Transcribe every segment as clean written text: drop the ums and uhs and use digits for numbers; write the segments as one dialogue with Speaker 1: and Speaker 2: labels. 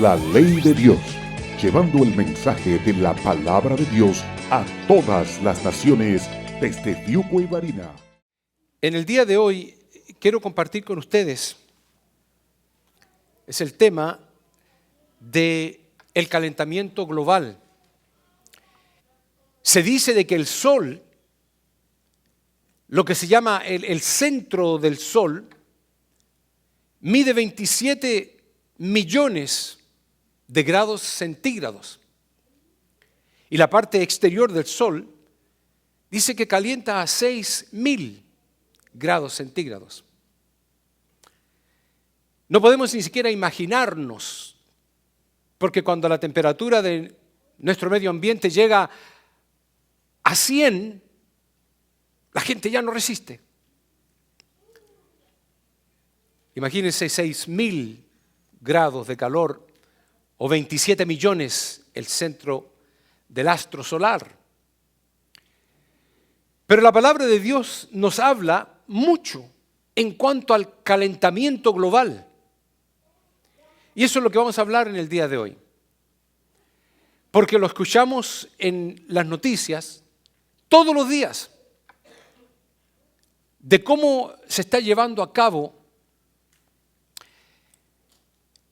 Speaker 1: La Ley de Dios, llevando el mensaje de la Palabra de Dios a todas las naciones desde Fiuco y Barina.
Speaker 2: En el día de hoy quiero compartir con ustedes, es el tema del calentamiento global. Se dice de que el Sol, lo que se llama el centro del Sol, mide 27 millones de grados centígrados. Y la parte exterior del Sol dice que calienta a 6.000 grados centígrados. No podemos ni siquiera imaginarnos, porque cuando la temperatura de nuestro medio ambiente llega a 100, la gente ya no resiste. Imagínense 6.000 grados de calor o 27 millones el centro del astro solar. Pero la palabra de Dios nos habla mucho en cuanto al calentamiento global. Y eso es lo que vamos a hablar en el día de hoy. Porque lo escuchamos en las noticias todos los días de cómo se está llevando a cabo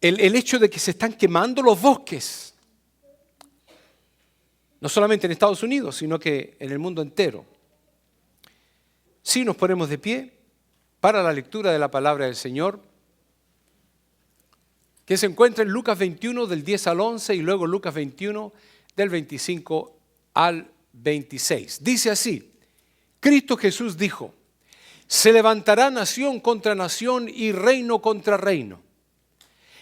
Speaker 2: el hecho de que se están quemando los bosques. No solamente en Estados Unidos, sino que en el mundo entero. Si nos ponemos de pie para la lectura de la palabra del Señor, que se encuentra en Lucas 21 del 10 al 11 y luego Lucas 21 del 25 al 26. Dice así: Cristo Jesús dijo: se levantará nación contra nación y reino contra reino.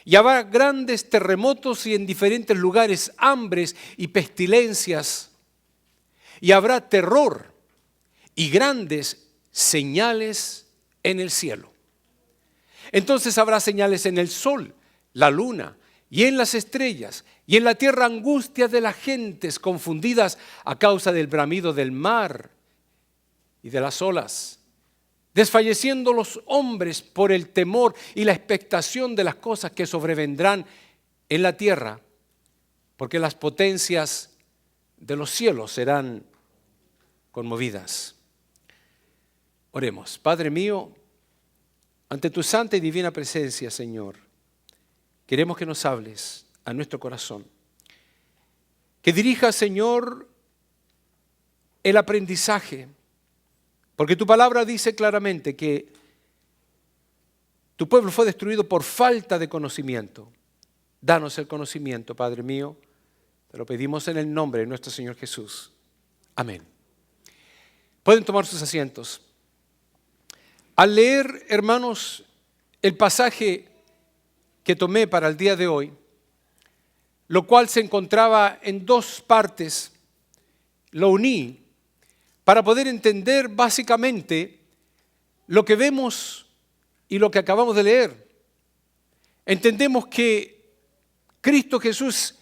Speaker 2: Y habrá grandes terremotos y en diferentes lugares hambres y pestilencias. Y habrá terror y grandes señales en el cielo. Entonces habrá señales en el sol, la luna y en las estrellas, y en la tierra angustia de las gentes confundidas a causa del bramido del mar y de las olas, desfalleciendo los hombres por el temor y la expectación de las cosas que sobrevendrán en la tierra, porque las potencias de los cielos serán conmovidas. Oremos. Padre mío, ante tu santa y divina presencia, Señor, queremos que nos hables a nuestro corazón. Que dirijas, Señor, el aprendizaje, porque tu palabra dice claramente que tu pueblo fue destruido por falta de conocimiento. Danos el conocimiento, Padre mío, te lo pedimos en el nombre de nuestro Señor Jesús. Amén. Pueden tomar sus asientos. Al leer, hermanos, el pasaje que tomé para el día de hoy, lo cual se encontraba en dos partes, lo uní para poder entender básicamente lo que vemos y lo que acabamos de leer. Entendemos que Cristo Jesús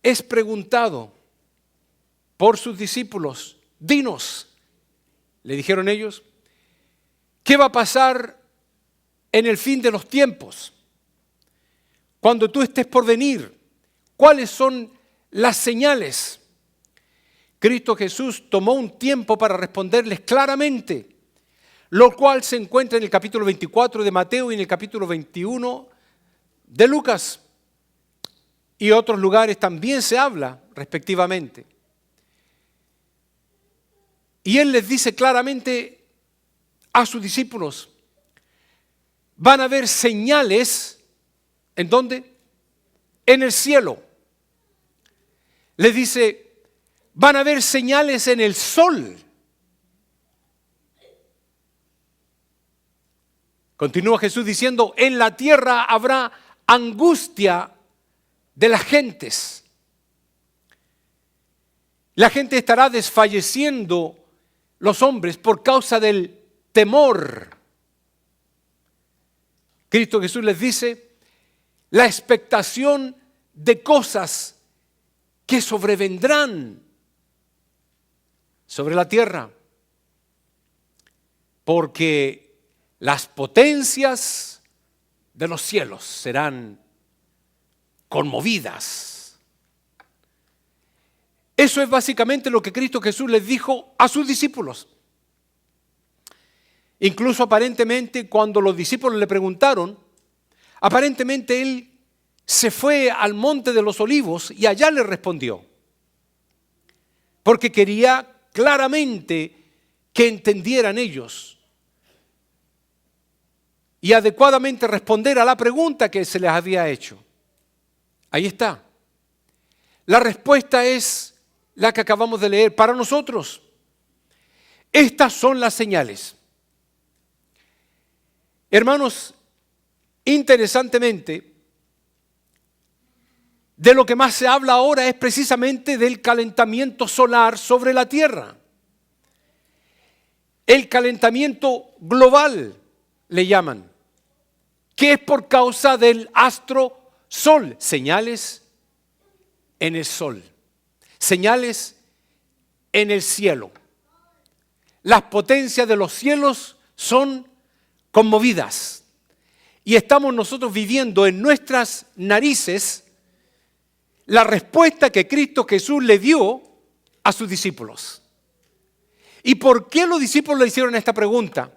Speaker 2: es preguntado por sus discípulos: dinos, le dijeron ellos, ¿qué va a pasar en el fin de los tiempos? Cuando tú estés por venir, ¿cuáles son las señales? Cristo Jesús tomó un tiempo para responderles claramente, lo cual se encuentra en el capítulo 24 de Mateo y en el capítulo 21 de Lucas. Y otros lugares también se habla respectivamente. Y Él les dice claramente a sus discípulos: van a haber señales, ¿en dónde? En el cielo. Les dice: van a haber señales en el sol. Continúa Jesús diciendo: en la tierra habrá angustia de las gentes. La gente estará desfalleciendo, los hombres, por causa del temor. Cristo Jesús les dice: la expectación de cosas que sobrevendrán sobre la tierra, porque las potencias de los cielos serán conmovidas. Eso es básicamente lo que Cristo Jesús les dijo a sus discípulos. Incluso aparentemente cuando los discípulos le preguntaron, aparentemente Él se fue al monte de los olivos y allá le respondió. Porque quería claramente que entendieran ellos y adecuadamente responder a la pregunta que se les había hecho. Ahí está. La respuesta es la que acabamos de leer para nosotros. Estas son las señales. Hermanos, interesantemente, de lo que más se habla ahora es precisamente del calentamiento solar sobre la Tierra. El calentamiento global le llaman, que es por causa del astro Sol, señales en el Sol, señales en el cielo. Las potencias de los cielos son conmovidas y estamos nosotros viviendo en nuestras narices la respuesta que Cristo Jesús le dio a sus discípulos. ¿Y por qué los discípulos le hicieron esta pregunta?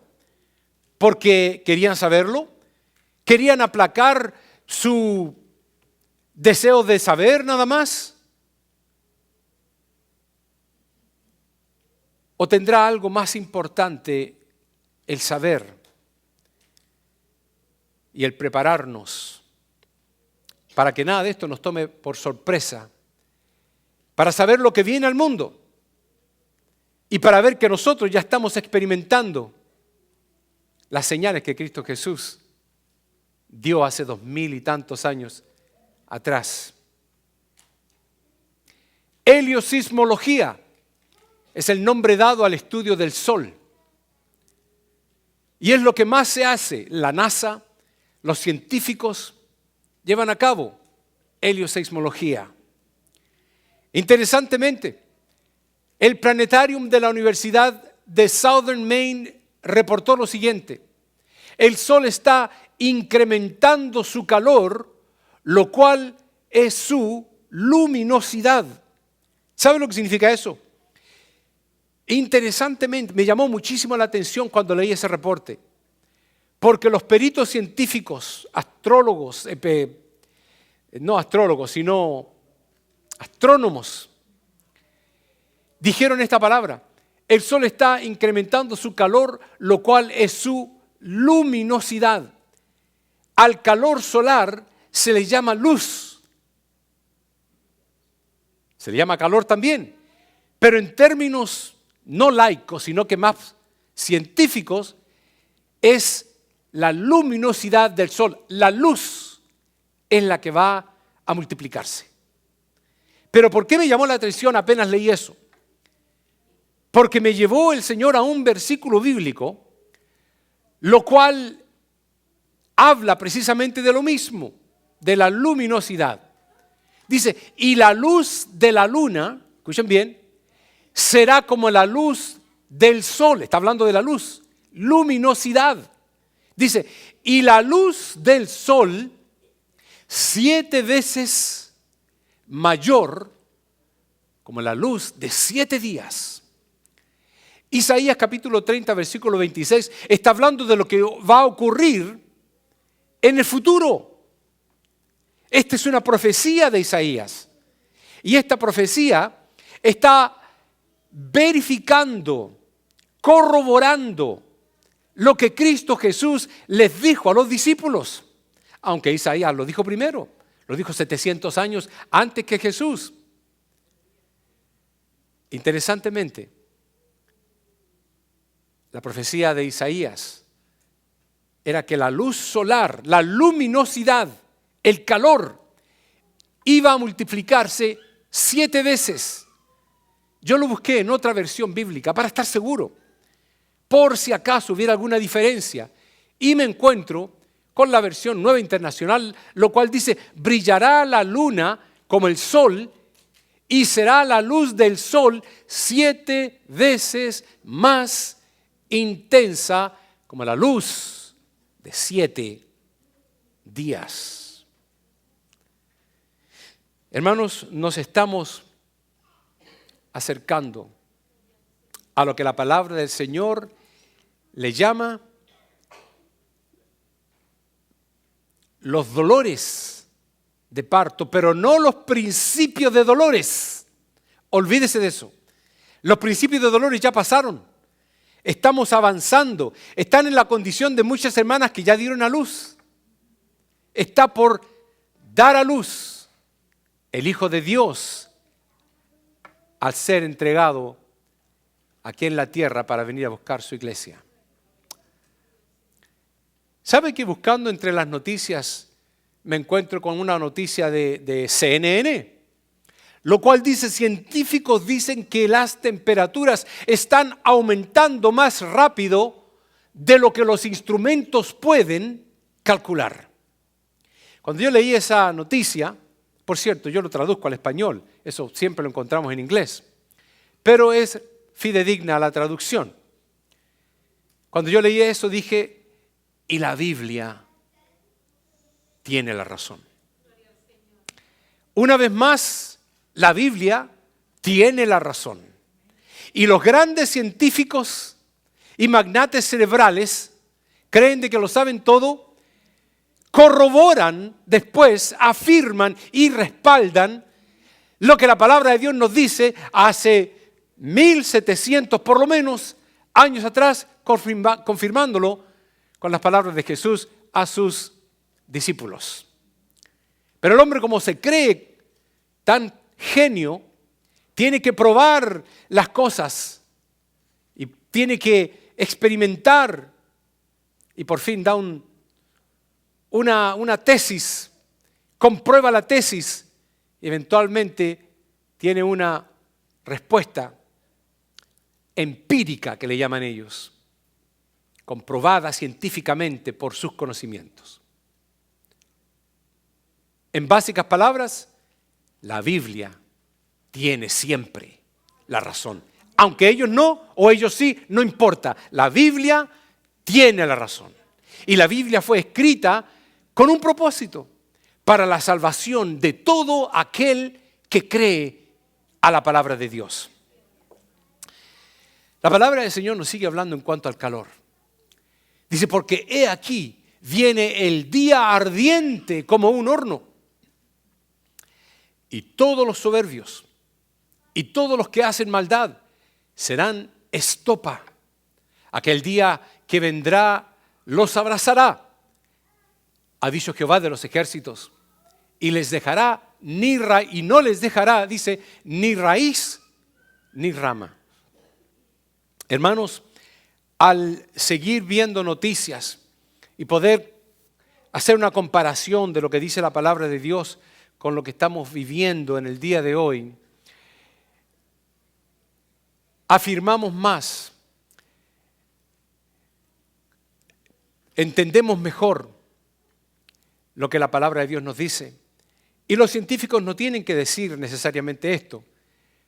Speaker 2: ¿Porque querían saberlo? ¿Querían aplacar su deseo de saber nada más? ¿O tendrá algo más importante el saber y el prepararnos para que nada de esto nos tome por sorpresa, para saber lo que viene al mundo y para ver que nosotros ya estamos experimentando las señales que Cristo Jesús dio hace 2000 y tantos años atrás? Heliosismología es el nombre dado al estudio del Sol y es lo que más se hace. La NASA, los científicos llevan a cabo helioseismología. Interesantemente, el planetarium de la Universidad de Southern Maine reportó lo siguiente: el Sol está incrementando su calor, lo cual es su luminosidad. ¿Sabe lo que significa eso? Interesantemente, me llamó muchísimo la atención cuando leí ese reporte, porque los peritos científicos, astrólogos, no astrólogos, sino astrónomos, dijeron esta palabra: el Sol está incrementando su calor, lo cual es su luminosidad. Al calor solar se le llama luz. Se le llama calor también, pero en términos no laicos, sino que más científicos, es la luminosidad del Sol. La luz es la que va a multiplicarse. Pero ¿por qué me llamó la atención apenas leí eso? Porque me llevó el Señor a un versículo bíblico, lo cual habla precisamente de lo mismo, de la luminosidad. Dice, y la luz de la luna, escuchen bien, será como la luz del sol. Está hablando de la luz, luminosidad. Dice, y la luz del sol 7 veces mayor, como la luz de 7 días. Isaías capítulo 30, versículo 26, está hablando de lo que va a ocurrir en el futuro. Esta es una profecía de Isaías. Y esta profecía está verificando, corroborando lo que Cristo Jesús les dijo a los discípulos. Aunque Isaías lo dijo primero, lo dijo 700 años antes que Jesús. Interesantemente, la profecía de Isaías era que la luz solar, la luminosidad, el calor, iba a multiplicarse 7 veces. Yo lo busqué en otra versión bíblica para estar seguro, por si acaso hubiera alguna diferencia, y me encuentro con la versión Nueva Internacional, lo cual dice, brillará la luna como el sol y será la luz del sol 7 veces más intensa como la luz de 7 días. Hermanos, nos estamos acercando a lo que la palabra del Señor le llama los dolores de parto, pero no los principios de dolores. Olvídese de eso. Los principios de dolores ya pasaron. Estamos avanzando. Están en la condición de muchas hermanas que ya dieron a luz. Está por dar a luz el Hijo de Dios al ser entregado aquí en la tierra para venir a buscar su iglesia. ¿Sabe que buscando entre las noticias me encuentro con una noticia de CNN? Lo cual dice, científicos dicen que las temperaturas están aumentando más rápido de lo que los instrumentos pueden calcular. Cuando yo leí esa noticia, por cierto, yo lo traduzco al español, eso siempre lo encontramos en inglés, pero es fidedigna la traducción. Cuando yo leí eso dije, y la Biblia tiene la razón. Una vez más, la Biblia tiene la razón. Y los grandes científicos y magnates cerebrales creen de que lo saben todo, corroboran después, afirman y respaldan lo que la palabra de Dios nos dice hace 1700 por lo menos años atrás, confirmándolo con las palabras de Jesús a sus discípulos. Pero el hombre, como se cree tan genio, tiene que probar las cosas y tiene que experimentar y por fin da una tesis, comprueba la tesis y eventualmente tiene una respuesta empírica que le llaman ellos, comprobada científicamente por sus conocimientos. En básicas palabras, la Biblia tiene siempre la razón. Aunque ellos no, o ellos sí, no importa. La Biblia tiene la razón. Y la Biblia fue escrita con un propósito, para la salvación de todo aquel que cree a la palabra de Dios. La palabra del Señor nos sigue hablando en cuanto al calor. Dice, porque he aquí, viene el día ardiente como un horno. Y todos los soberbios y todos los que hacen maldad serán estopa. Aquel día que vendrá los abrazará, ha dicho Jehová de los ejércitos, y les dejará y no les dejará, dice, ni raíz ni rama. Hermanos, al seguir viendo noticias y poder hacer una comparación de lo que dice la palabra de Dios con lo que estamos viviendo en el día de hoy, afirmamos más, entendemos mejor lo que la palabra de Dios nos dice. Y los científicos no tienen que decir necesariamente esto,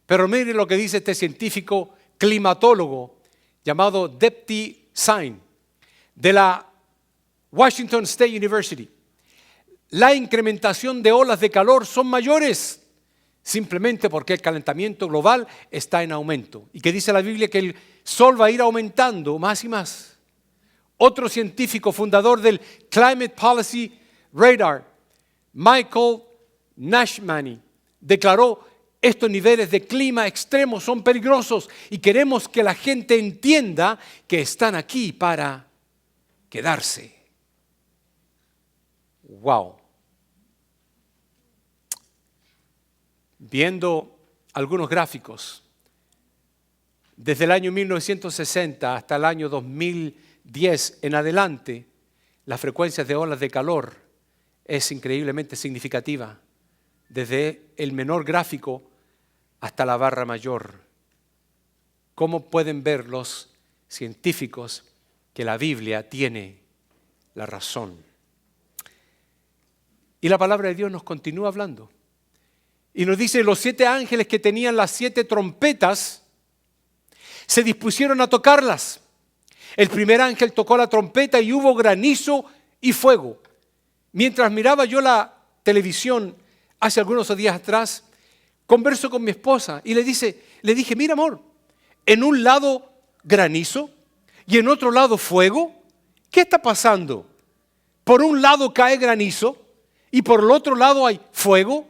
Speaker 2: pero miren lo que dice este científico climatólogo llamado Debti Sain de la Washington State University. La incrementación de olas de calor son mayores simplemente porque el calentamiento global está en aumento. Y que dice la Biblia que el sol va a ir aumentando más y más. Otro científico fundador del Climate Policy Radar, Michael Nashmani, declaró: estos niveles de clima extremos son peligrosos y queremos que la gente entienda que están aquí para quedarse. Wow. Viendo algunos gráficos, desde el año 1960 hasta el año 2010 en adelante, las frecuencias de olas de calor es increíblemente significativa, desde el menor gráfico hasta la barra mayor. ¿Cómo pueden ver los científicos que la Biblia tiene la razón? Y la palabra de Dios nos continúa hablando. Y nos dice, los 7 ángeles que tenían las 7 trompetas se dispusieron a tocarlas. El primer ángel tocó la trompeta y hubo granizo y fuego. Mientras miraba yo la televisión hace algunos días atrás, converso con mi esposa y le dije, mira amor, en un lado granizo y en otro lado fuego. ¿Qué está pasando? Por un lado cae granizo y por el otro lado hay fuego.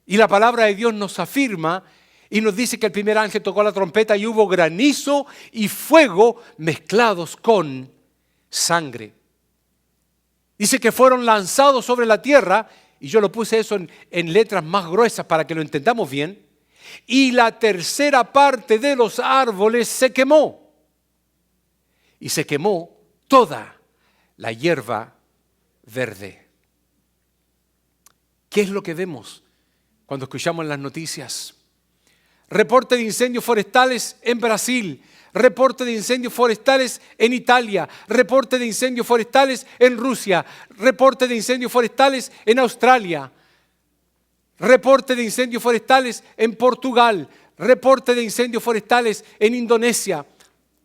Speaker 2: Y la palabra de Dios nos afirma y nos dice que el primer ángel tocó la trompeta y hubo granizo y fuego mezclados con sangre. Dice que fueron lanzados sobre la tierra, y yo lo puse eso en letras más gruesas para que lo entendamos bien, y la tercera parte de los árboles se quemó. Y se quemó toda la hierba verde. ¿Qué es lo que vemos cuando escuchamos las noticias? Reporte de incendios forestales en Brasil, reporte de incendios forestales en Italia, reporte de incendios forestales en Rusia, reporte de incendios forestales en Australia, reporte de incendios forestales en Portugal, reporte de incendios forestales en Indonesia,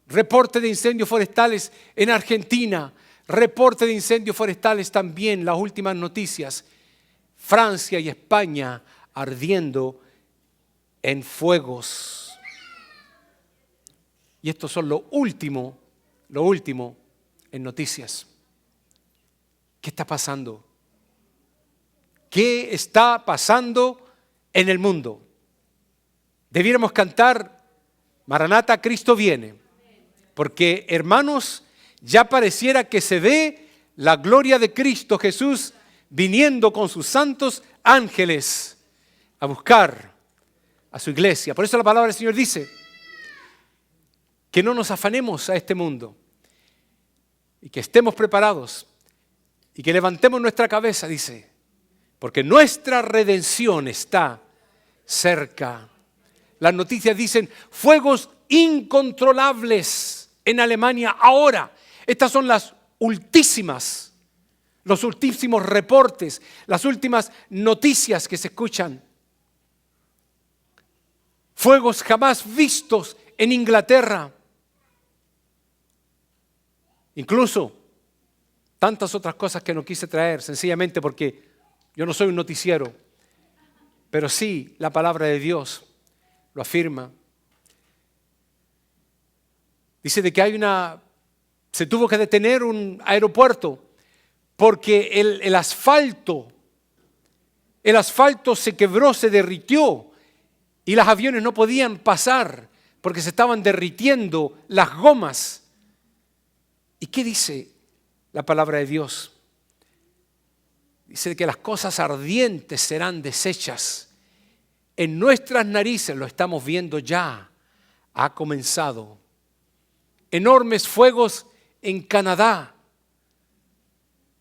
Speaker 2: reporte de incendios forestales en Argentina, reporte de incendios forestales también, las últimas noticias, Francia y España ardiendo en fuegos. Y estos son lo último en noticias. ¿Qué está pasando? ¿Qué está pasando en el mundo? Debiéramos cantar, Maranata, Cristo viene. Porque, hermanos, ya pareciera que se ve la gloria de Cristo Jesús viniendo con sus santos ángeles a buscar a su iglesia. Por eso la palabra del Señor dice que no nos afanemos a este mundo y que estemos preparados y que levantemos nuestra cabeza, dice, porque nuestra redención está cerca. Las noticias dicen fuegos incontrolables en Alemania ahora. Estas son los ultísimos reportes, las últimas noticias que se escuchan. Fuegos jamás vistos en Inglaterra. Incluso tantas otras cosas que no quise traer, sencillamente porque yo no soy un noticiero, pero sí la palabra de Dios lo afirma. Dice de que se tuvo que detener un aeropuerto porque el asfalto se quebró, se derritió y los aviones no podían pasar porque se estaban derritiendo las gomas. ¿Y qué dice la palabra de Dios? Dice que las cosas ardientes serán deshechas. En nuestras narices lo estamos viendo ya. Ha comenzado. Enormes fuegos en Canadá.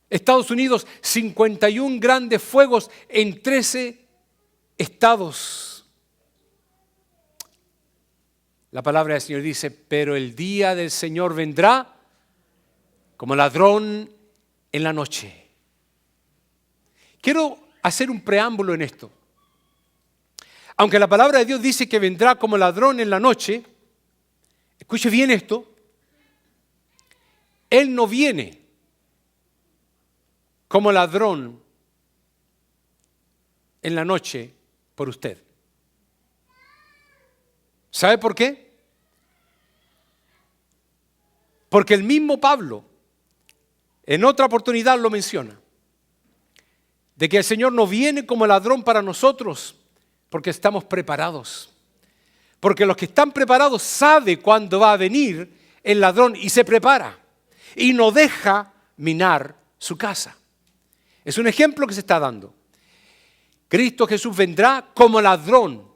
Speaker 2: Estados Unidos, 51 grandes fuegos en 13 estados. La palabra del Señor dice, pero el día del Señor vendrá como ladrón en la noche. Quiero hacer un preámbulo en esto. Aunque la palabra de Dios dice que vendrá como ladrón en la noche, escuche bien esto, Él no viene como ladrón en la noche por usted. ¿Sabe por qué? Porque el mismo Pablo en otra oportunidad lo menciona, de que el Señor no viene como ladrón para nosotros, porque estamos preparados. Porque los que están preparados saben cuándo va a venir el ladrón y se prepara y no deja minar su casa. Es un ejemplo que se está dando. Cristo Jesús vendrá como ladrón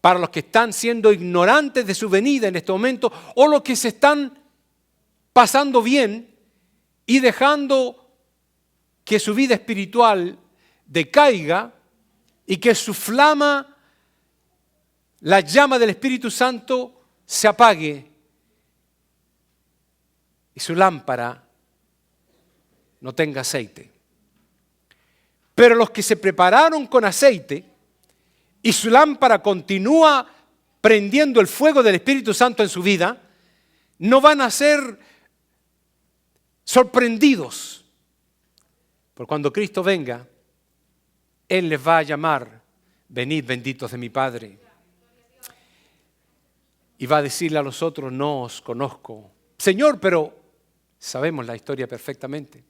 Speaker 2: para los que están siendo ignorantes de su venida en este momento o los que se están pasando bien y dejando que su vida espiritual decaiga y que su flama, la llama del Espíritu Santo, se apague y su lámpara no tenga aceite. Pero los que se prepararon con aceite y su lámpara continúa prendiendo el fuego del Espíritu Santo en su vida, no van a ser sorprendidos por cuando Cristo venga Él les va a llamar, venid benditos de mi Padre. Y va a decirle a los otros, no os conozco. Señor, pero sabemos la historia perfectamente.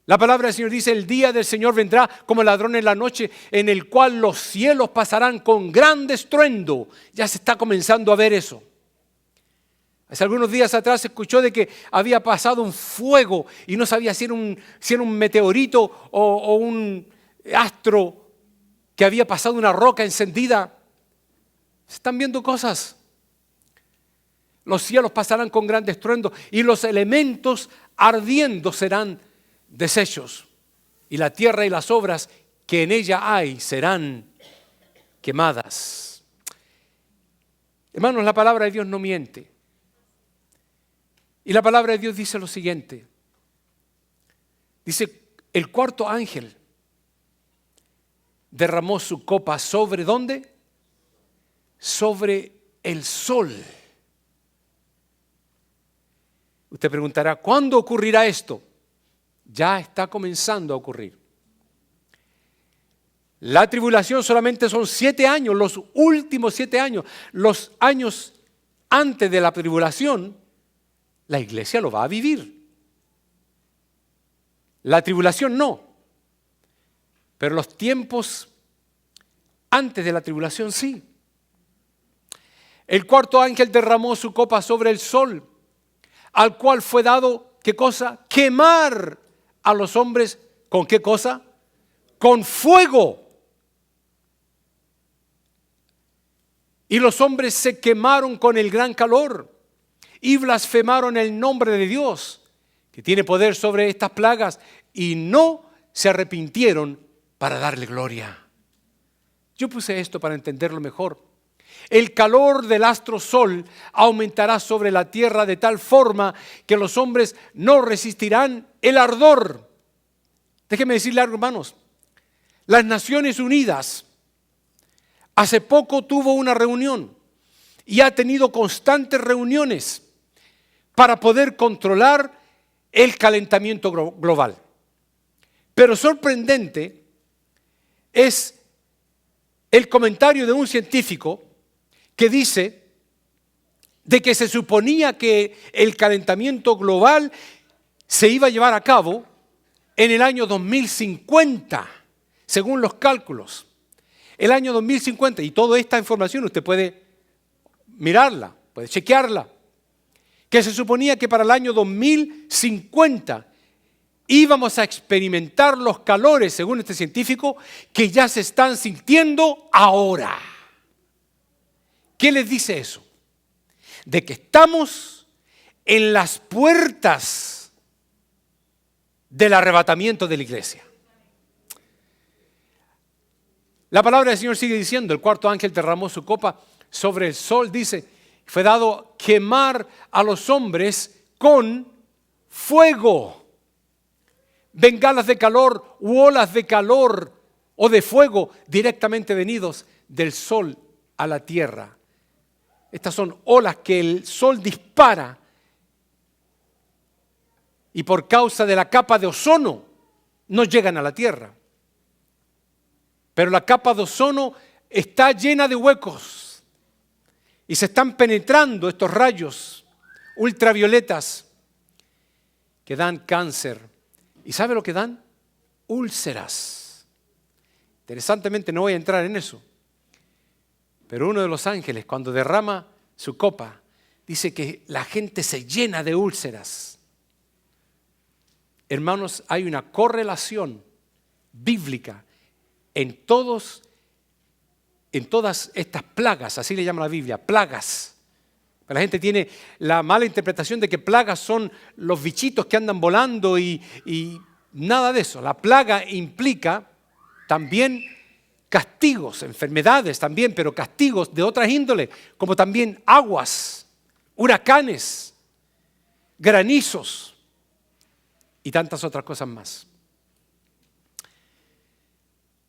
Speaker 2: La palabra del Señor dice, el día del Señor vendrá como ladrón en la noche, en el cual los cielos pasarán con gran estruendo. Ya se está comenzando a ver eso. Hace algunos días atrás se escuchó de que había pasado un fuego y no sabía si era un meteorito o un astro que había pasado una roca encendida. Se están viendo cosas. Los cielos pasarán con gran estruendo y los elementos ardiendo serán deshechos. Y la tierra y las obras que en ella hay serán quemadas. Hermanos, la palabra de Dios no miente. Y la palabra de Dios dice lo siguiente. Dice, el cuarto ángel derramó su copa sobre ¿dónde? Sobre el sol. Usted preguntará, ¿cuándo ocurrirá esto? Ya está comenzando a ocurrir. La tribulación solamente son 7 años, los últimos 7 años. Los años antes de la tribulación, la iglesia lo va a vivir. La tribulación no. Pero los tiempos antes de la tribulación sí. El cuarto ángel derramó su copa sobre el sol, al cual fue dado, ¿qué cosa? Quemar a los hombres, ¿con qué cosa? Con fuego. Y los hombres se quemaron con el gran calor y blasfemaron el nombre de Dios, que tiene poder sobre estas plagas, y no se arrepintieron para darle gloria. Yo puse esto para entenderlo mejor. El calor del astro sol aumentará sobre la tierra de tal forma que los hombres no resistirán el ardor. Déjenme decirle algo, hermanos. Las Naciones Unidas hace poco tuvo una reunión y ha tenido constantes reuniones para poder controlar el calentamiento global. Pero sorprendente es el comentario de un científico que dice de que se suponía que el calentamiento global se iba a llevar a cabo en el año 2050, según los cálculos. El año 2050, y toda esta información usted puede mirarla, puede chequearla, que se suponía que para el año 2050 íbamos a experimentar los calores, según este científico, que ya se están sintiendo ahora. ¿Qué les dice eso? De que estamos en las puertas del arrebatamiento de la iglesia. La palabra del Señor sigue diciendo, el cuarto ángel derramó su copa sobre el sol, dice, fue dado quemar a los hombres con fuego. Bengalas de calor u olas de calor o de fuego directamente venidos del sol a la tierra. Estas son olas que el sol dispara y por causa de la capa de ozono no llegan a la tierra. Pero la capa de ozono está llena de huecos y se están penetrando estos rayos ultravioletas que dan cáncer. ¿Y sabe lo que dan? Úlceras. Interesantemente, no voy a entrar en eso. Pero uno de los ángeles, cuando derrama su copa, dice que la gente se llena de úlceras. Hermanos, hay una correlación bíblica en todas estas plagas, así le llama la Biblia, plagas. La gente tiene la mala interpretación de que plagas son los bichitos que andan volando y nada de eso. La plaga implica también castigos, enfermedades también, pero castigos de otras índoles, como también aguas, huracanes, granizos y tantas otras cosas más.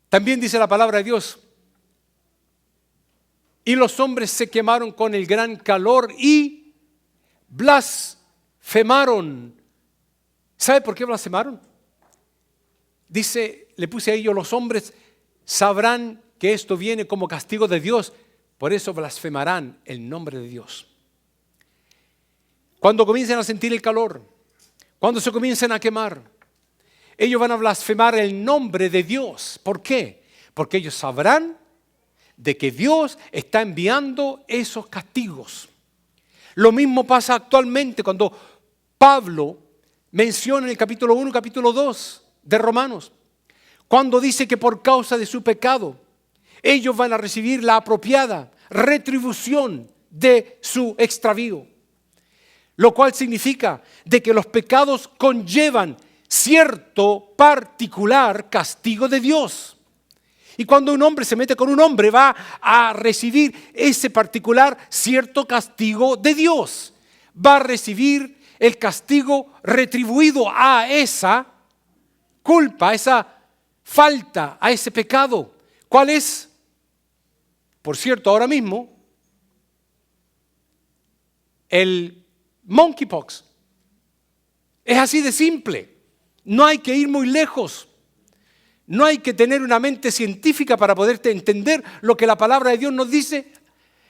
Speaker 2: También dice la palabra de Dios, y los hombres se quemaron con el gran calor y blasfemaron. ¿Sabe por qué blasfemaron? Dice le puse a ellos, los hombres sabrán que esto viene como castigo de Dios, por eso blasfemarán el nombre de Dios. Cuando comiencen a sentir el calor, cuando se comiencen a quemar, ellos van a blasfemar el nombre de Dios. ¿Por qué? Porque ellos sabrán de que Dios está enviando esos castigos. Lo mismo pasa actualmente cuando Pablo menciona en el capítulo 1, capítulo 2 de Romanos, cuando dice que por causa de su pecado, ellos van a recibir la apropiada retribución de su extravío. Lo cual significa de que los pecados conllevan cierto particular castigo de Dios. Y cuando un hombre se mete con un hombre, va a recibir ese particular cierto castigo de Dios. Va a recibir el castigo retribuido a esa culpa, a esa falta, a ese pecado. ¿Cuál es? Por cierto, ahora mismo, el monkeypox. Es así de simple. No hay que ir muy lejos. No hay que tener una mente científica para poder entender lo que la palabra de Dios nos dice.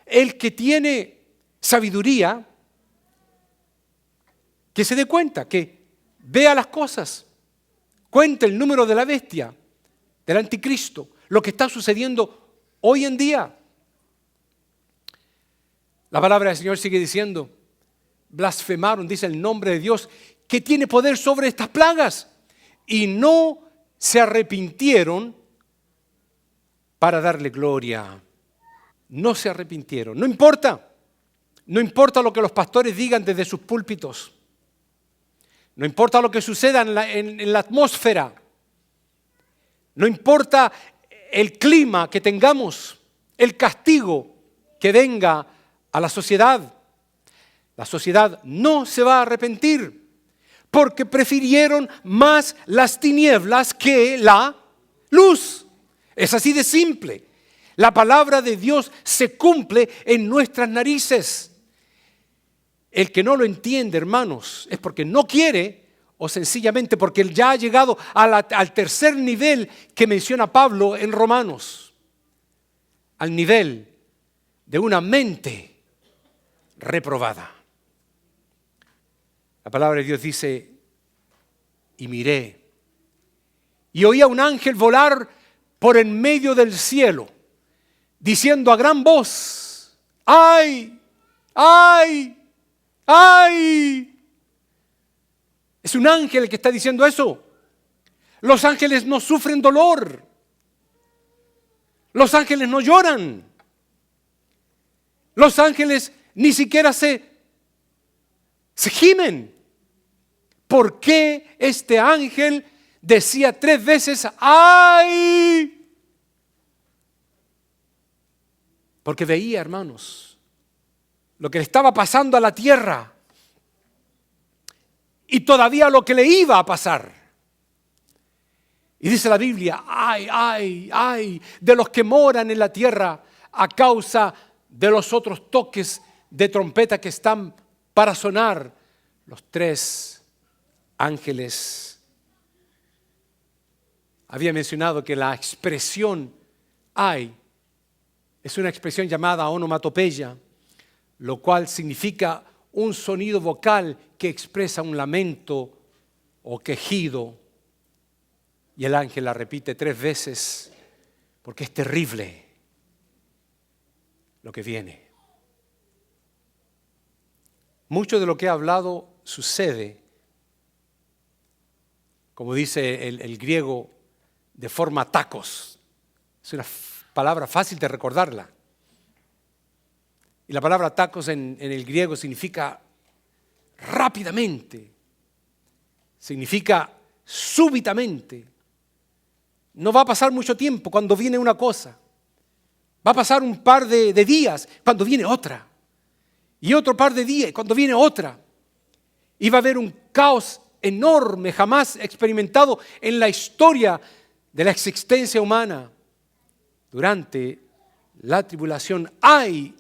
Speaker 2: El que tiene sabiduría, que se dé cuenta, que vea las cosas, cuente el número de la bestia, del anticristo, lo que está sucediendo hoy en día. La palabra del Señor sigue diciendo, blasfemaron, dice el nombre de Dios, que tiene poder sobre estas plagas, y no se arrepintieron para darle gloria. No se arrepintieron. No importa lo que los pastores digan desde sus púlpitos. No importa lo que suceda en la atmósfera. No importa el clima que tengamos, el castigo que venga a la sociedad. La sociedad no se va a arrepentir porque prefirieron más las tinieblas que la luz. Es así de simple. La palabra de Dios se cumple en nuestras narices. El que no lo entiende, hermanos, es porque no quiere o sencillamente porque él ya ha llegado al tercer nivel que menciona Pablo en Romanos. Al nivel de una mente reprobada. La palabra de Dios dice, y miré, y oí a un ángel volar por en medio del cielo, diciendo a gran voz, ¡ay! ¡Ay! ¡Ay! Es un ángel el que está diciendo eso. Los ángeles no sufren dolor. Los ángeles no lloran. Los ángeles ni siquiera se gimen. ¿Por qué este ángel decía 3 veces ¡ay! Porque veía, hermanos, lo que le estaba pasando a la tierra y todavía lo que le iba a pasar. Y dice la Biblia, ¡ay, ay, ay! De los que moran en la tierra a causa de los otros toques de trompeta que están para sonar. Los 3 ángeles. Había mencionado que la expresión ay es una expresión llamada onomatopeya, lo cual significa un sonido vocal que expresa un lamento o quejido. Y el ángel la repite 3 veces porque es terrible lo que viene. Mucho de lo que he hablado sucede, como dice el griego, de forma tacos. Es una palabra fácil de recordarla. Y la palabra tacos en el griego significa rápidamente, significa súbitamente. No va a pasar mucho tiempo cuando viene una cosa. Va a pasar un par de días cuando viene otra. Y otro par de días cuando viene otra. Y va a haber un caos enorme, jamás experimentado en la historia de la existencia humana. Durante la tribulación, ay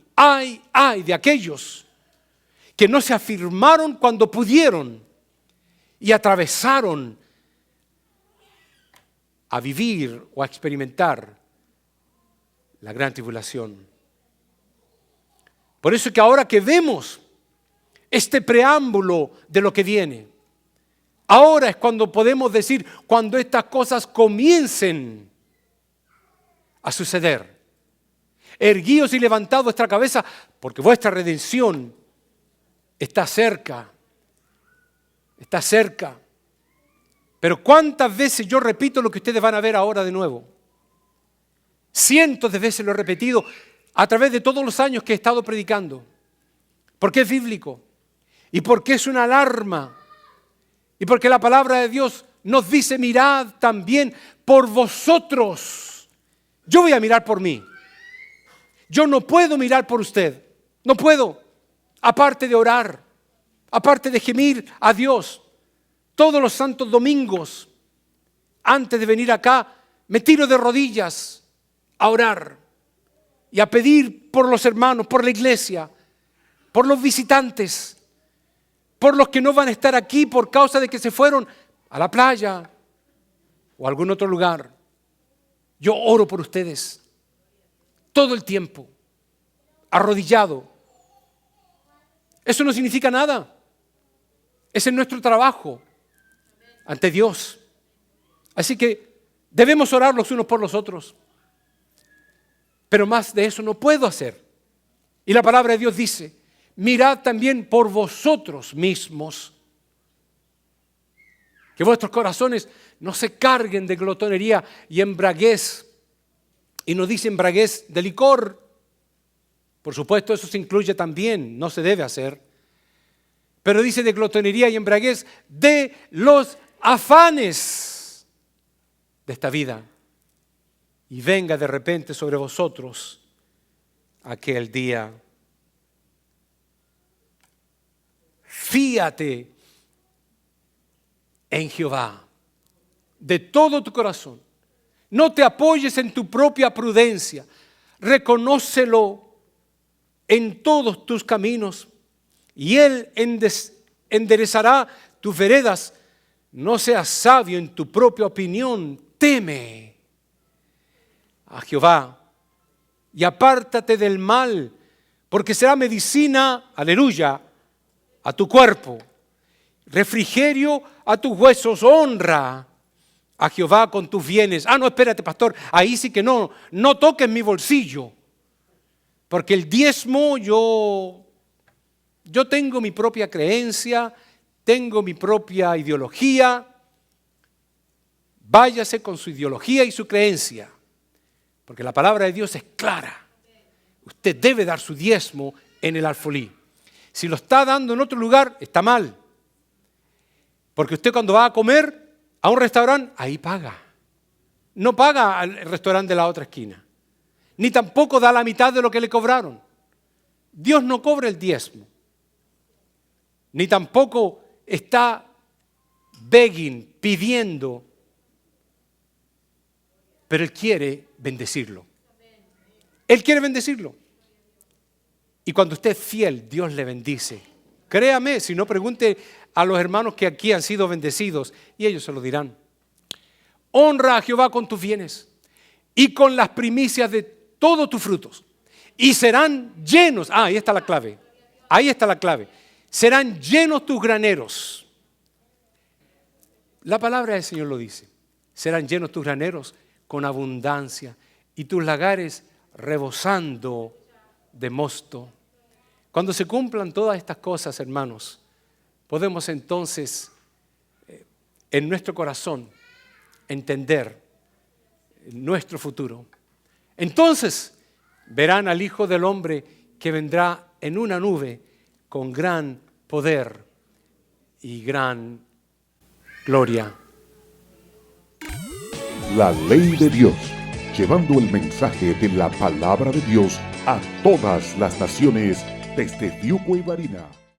Speaker 2: de aquellos que no se afirmaron cuando pudieron y atravesaron a vivir o a experimentar la gran tribulación. Por eso es que ahora que vemos este preámbulo de lo que viene, ahora es cuando podemos decir, cuando estas cosas comiencen a suceder. Erguíos y levantad vuestra cabeza, porque vuestra redención está cerca. Está cerca. Pero ¿cuántas veces yo repito lo que ustedes van a ver ahora de nuevo? Cientos de veces lo he repetido a través de todos los años que he estado predicando. Porque es bíblico. Y porque es una alarma. Y porque la palabra de Dios nos dice, mirad también por vosotros. Yo voy a mirar por mí. Yo no puedo mirar por usted. No puedo. Aparte de orar. Aparte de gemir a Dios. Todos los santos domingos, antes de venir acá, me tiro de rodillas a orar y a pedir por los hermanos, por la iglesia, por los visitantes, por los que no van a estar aquí por causa de que se fueron a la playa o a algún otro lugar. Yo oro por ustedes todo el tiempo, arrodillado. Eso no significa nada. Ese es nuestro trabajo ante Dios. Así que debemos orar los unos por los otros. Pero más de eso no puedo hacer. Y la palabra de Dios dice, mirad también por vosotros mismos, que vuestros corazones no se carguen de glotonería y embraguez. Y no dice embraguez de licor. Por supuesto, eso se incluye también, no se debe hacer. Pero dice de glotonería y embraguez de los afanes de esta vida. Y venga de repente sobre vosotros aquel día. Fíate en Jehová de todo tu corazón. No te apoyes en tu propia prudencia. Reconócelo en todos tus caminos y Él enderezará tus veredas. No seas sabio en tu propia opinión. Teme a Jehová y apártate del mal, porque será medicina, aleluya, a tu cuerpo, refrigerio a tus huesos. Honra a Jehová con tus bienes. No, espérate, pastor, ahí sí que no toques mi bolsillo, porque el diezmo yo tengo mi propia creencia, tengo mi propia ideología. Váyase con su ideología y su creencia, porque la palabra de Dios es clara. Usted debe dar su diezmo en el alfolí. Si lo está dando en otro lugar, está mal. Porque usted cuando va a comer a un restaurante, ahí paga. No paga al restaurante de la otra esquina. Ni tampoco da la mitad de lo que le cobraron. Dios no cobra el diezmo. Ni tampoco está begging, pidiendo. Pero Él quiere bendecirlo. Él quiere bendecirlo. Y cuando usted es fiel, Dios le bendice. Créame, si no, pregunte a los hermanos que aquí han sido bendecidos y ellos se lo dirán. Honra a Jehová con tus bienes y con las primicias de todos tus frutos. Y serán llenos. Ahí está la clave. Ahí está la clave. Serán llenos tus graneros. La palabra del Señor lo dice. Serán llenos tus graneros con abundancia y tus lagares rebosando de mosto. Cuando se cumplan todas estas cosas, hermanos, podemos entonces en nuestro corazón entender nuestro futuro. Entonces verán al Hijo del Hombre que vendrá en una nube con gran poder y gran gloria.
Speaker 1: La ley de Dios, llevando el mensaje de la palabra de Dios a todas las naciones desde Fiuco y Varina.